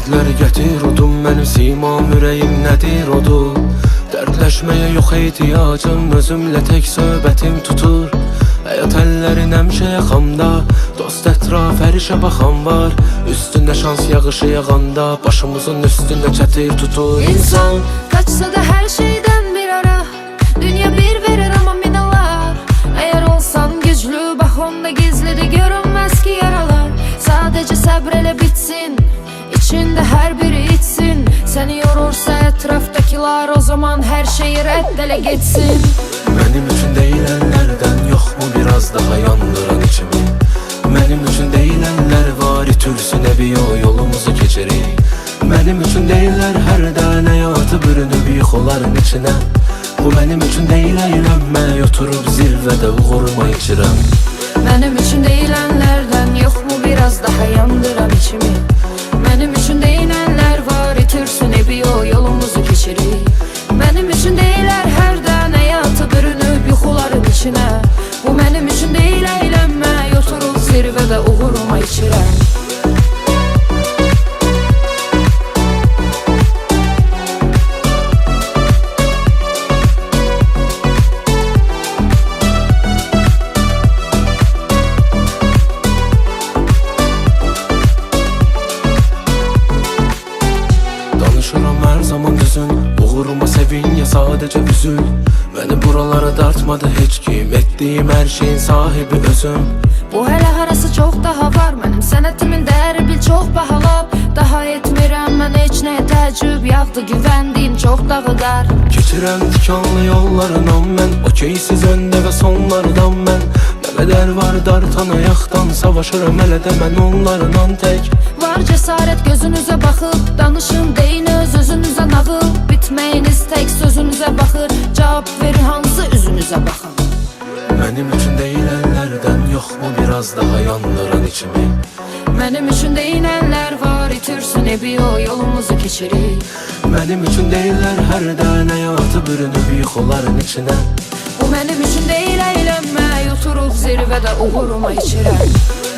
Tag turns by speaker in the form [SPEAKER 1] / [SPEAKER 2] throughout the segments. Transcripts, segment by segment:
[SPEAKER 1] Dərdləri gətir udum, mənim simam, ürəyim nədir odur. Dərdləşməyə yox ehtiyacım, özümlə tək söhbətim tutur. Həyat əllərin həmişə yaxamda, dost ətraf hər işə baxan var. Üstündə şans yağışı yağanda, başımızın üstündə çətir tutur.
[SPEAKER 2] İnsan kaçsa da her şeyden bir ara, dünya bir verir ama minalar. Eğer olsan güçlü, bak onda gizlidir görünmez ki yaralar. Sadece sabreyle bitsin, içinde her biri içsin. Seni yorursa etraftakiler, o zaman her şeyi reddele gitsin.
[SPEAKER 1] Mənim üçün deyilənlərdən yoxmu biraz daha yandıran içimi? Mənim üçün deyilənlər var, itürsün evi o yolumuzu keçirik. Mənim üçün deyirlər hər dən həyatı bürünüb yıxıların içinə. Bu mənim üçün deyil əylənmək, oturub zirvədə uğuruma içirəm.
[SPEAKER 2] Mənim üçün deyilənlərdən yoxmu biraz daha yandıran içimi? Mənim üçün deyilənlər var, itirsin evi o yolumuzu keçirik. Mənim üçün deyilər hər dən həyatı bürünüb yuxuların içinə. Bu mənim üçün deyil əylənmək, oturub zirvədə uğuruma içirəm.
[SPEAKER 1] Danışıram hər zaman düzün, uğuruma sevin ya sadəcə üzül. Məni buralara dartmadı heç kim, etdiyim hər şeyin sahibi özüm.
[SPEAKER 2] Bu hələ harası çox daha var, mənim sənətimin dəyəri bil çox bahalab. Daha etmirəm mən heç nəyə təəccüb, yağdı güvəndiyim çox dağıdar.
[SPEAKER 1] Keçirəm tikanlı yollarından mən, okeysiz öndə və sonlardan mən. Nə qədər var dartan ayaqdan, savaşıram hələ də mən onlardan tək.
[SPEAKER 2] Var cəsarət gözünüzə baxıb, danışın deyin öz özünüzə nağıl. Bitməyiniz tək sözünüzə baxır, cavab verin hansı üzünüzə baxın.
[SPEAKER 1] Mənim üçün deyilənlərdən yoxmu biraz daha yandıran içimi?
[SPEAKER 2] Mənim üçün deyilənlər var, itirsin evi o yolumuzu keçirik.
[SPEAKER 1] Mənim üçün deyirlər hər dən həyatı bürünüb yıxıların içinə.
[SPEAKER 2] Bu mənim üçün deyil əylənmək, oturub zirvədə uğuruma içirəm.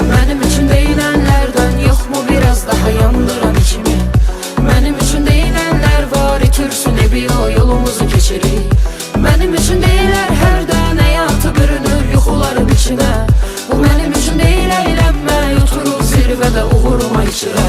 [SPEAKER 2] Mənim üçün deyilənlərdən yoxmu biraz daha yandıran içimi? Mənim üçün deyilənlər var, itirsin evi o yolumuzu keçirik. Mənim üçün deyilər hər dən həyatı bürünür yuxuların içinə. Bu mənim üçün deyil əylənmək, oturub zirvədə uğuruma içirəm.